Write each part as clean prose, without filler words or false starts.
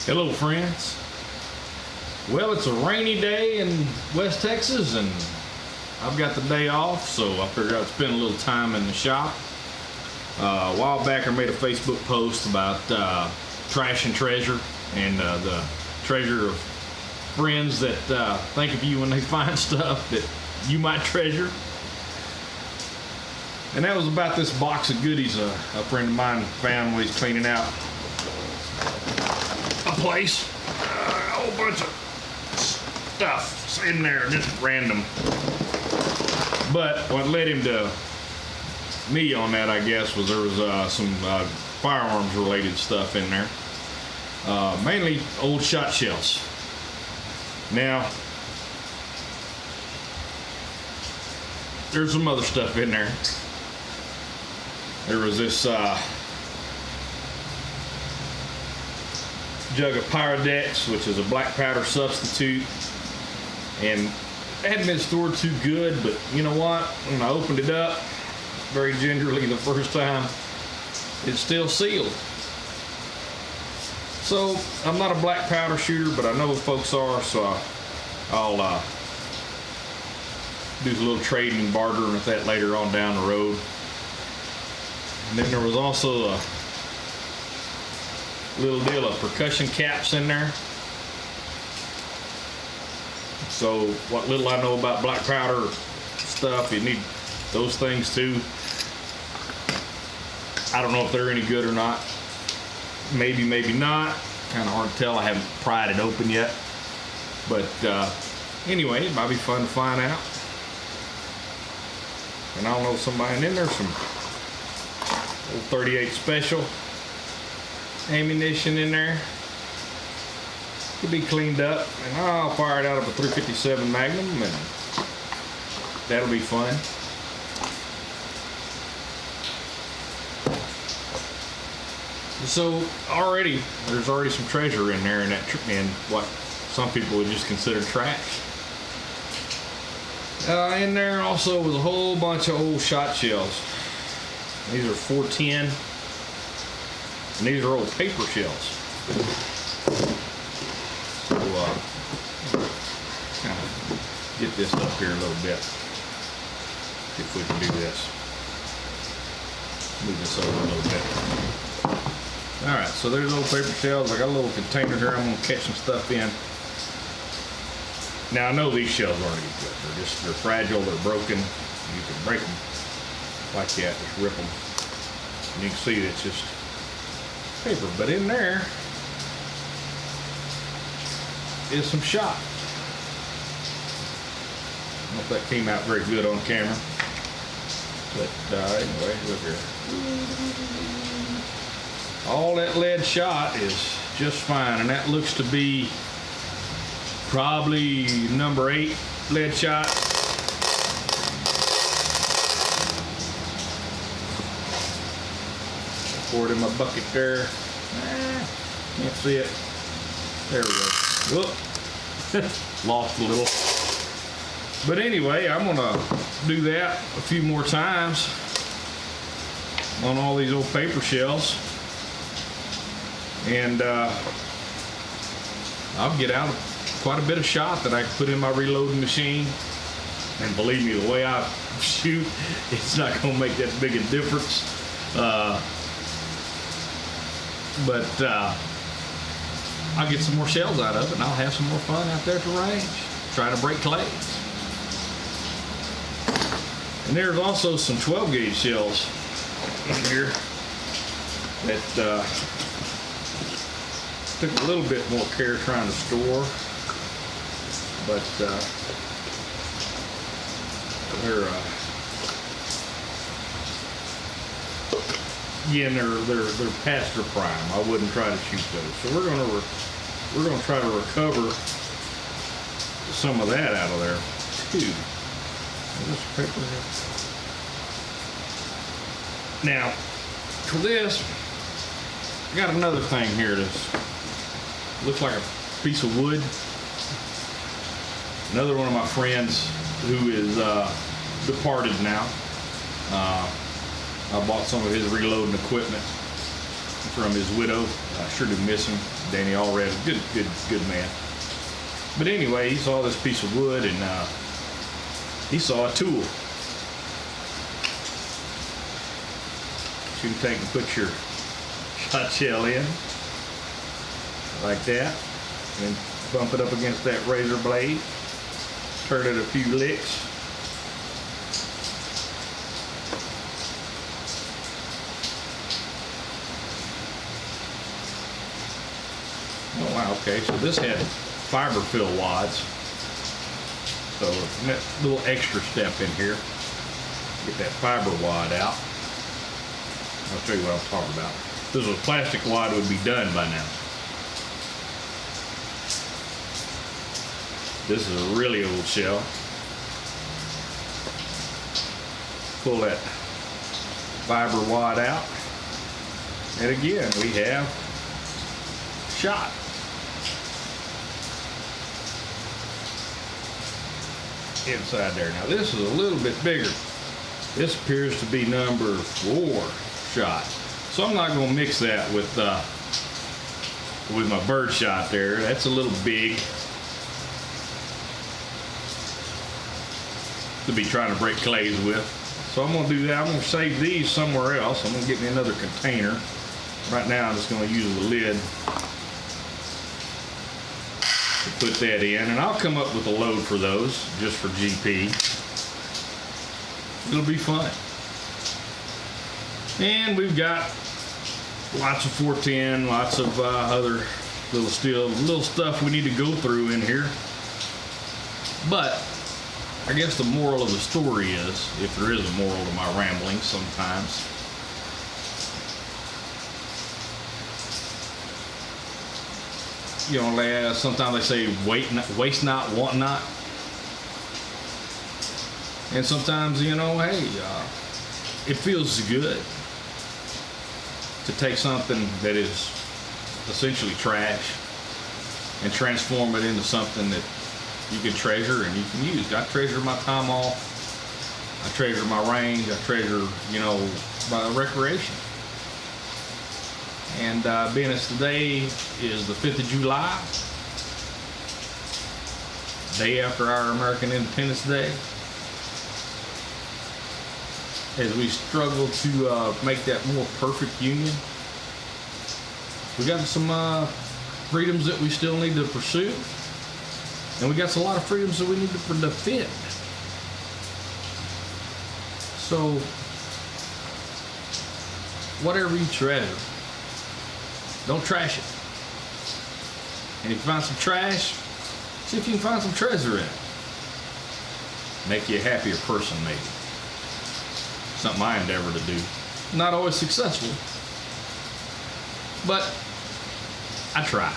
Hello, friends. Well, it's a rainy day in West Texas, and I've got the day off, so I figured I'd spend a little time in the shop. A while back, I made a Facebook post about trash and treasure, and the treasure of friends that think of you when they find stuff that you might treasure. And that was about this box of goodies a friend of mine found when he's cleaning out a place. A whole bunch of stuff in there, just random. But what led him to me on that, I guess, was there was some firearms related stuff in there. Mainly old shot shells. Now, there's some other stuff in there. There was this jug of Pyrodex, which is a black powder substitute, and it hadn't been stored too good, but you know what? When I opened it up very gingerly the first time, it's still sealed. So I'm not a black powder shooter, but I know folks are, so I'll do a little trading and bartering with that later on down the road. And then there was also a little deal of percussion caps in there. So what little I know about black powder stuff, you need those things too. I don't know if they're any good or not. Maybe, maybe not. Kind of hard to tell. I haven't pried it open yet. But anyway, it might be fun to find out. And I don't know, somebody in there, some old 38 special ammunition in there. Could be cleaned up, and I'll fire it out of a 357 Magnum, and that'll be fun. So there's already some treasure in there, in what some people would just consider trash. In there also was a whole bunch of old shot shells. These are 410, and these are old paper shells. So, kind of get this up here a little bit. See if we can do this. Move this over a little bit. All right, so there's old paper shells. I got a little container here. I'm gonna catch some stuff in. Now I know these shells aren't any good. They're fragile. They're broken. You can break them like that. Just rip them. And you can see that it's just paper. But in there is some shot. I don't know if that came out very good on camera. But anyway, look here. All that lead shot is just fine, and that looks to be probably number 8 lead shot. Pour it in my bucket there. Can't see it. There we go. Whoop. Lost a little. But anyway, I'm gonna do that a few more times on all these old paper shells. And I'll get out quite a bit of shot that I can put in my reloading machine. And believe me, the way I shoot, it's not going to make that big a difference. But I'll get some more shells out of it, and I'll have some more fun out there at the range, trying to break clays. And there's also some 12 gauge shells in here that took a little bit more care trying to store, but they're past their prime. I wouldn't try to shoot those. So we're gonna try to recover some of that out of there too. This paper here. Now, for this, I got another thing here that looks like a piece of wood. Another one of my friends who is departed now. I bought some of his reloading equipment from his widow. I sure do miss him Danny Allred, good man. But anyway, he saw this piece of wood and he saw a tool. You can take and put your shot shell in like that, and bump it up against that razor blade, turn it a few licks. Oh wow, okay, so this had fiber fill wads, so a little extra step in here. Get that fiber wad out. I'll show you what I'm talking about. If this was a plastic wad, it would be done by now. This is a really old shell. Pull that fiber wad out, and again we have shot. Inside there. Now this is a little bit bigger. This appears to be number 4 shot. So I'm not going to mix that with my bird shot there. That's a little big to be trying to break clays with. So I'm going to do that. I'm going to save these somewhere else. I'm going to get me another container. Right now I'm just going to use the lid to put that in, and I'll come up with a load for those just for GP. It'll be fun. And we've got lots of 410, lots of other little stuff we need to go through in here. But I guess the moral of the story is, if there is a moral to my ramblings sometimes, you know, sometimes they say waste not, want not. And sometimes, you know, hey, it feels good to take something that is essentially trash and transform it into something that you can treasure and you can use. I treasure my time off. I treasure my range. I treasure, you know, my recreation. And being as today is the 5th of July, day after our American Independence Day, as we struggle to make that more perfect union, we got some freedoms that we still need to pursue, and we got a lot of freedoms that we need to defend. So, whatever you treasure, don't trash it. And if you find some trash, see if you can find some treasure in it. Make you a happier person, maybe. Something I endeavor to do. Not always successful, but I try.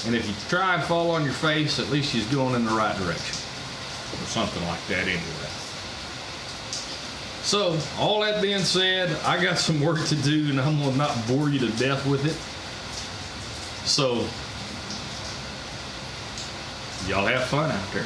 And if you try and fall on your face, at least you're going in the right direction. Or something like that anyway. So, all that being said, I got some work to do, and I'm going to not bore you to death with it. So, y'all have fun out there.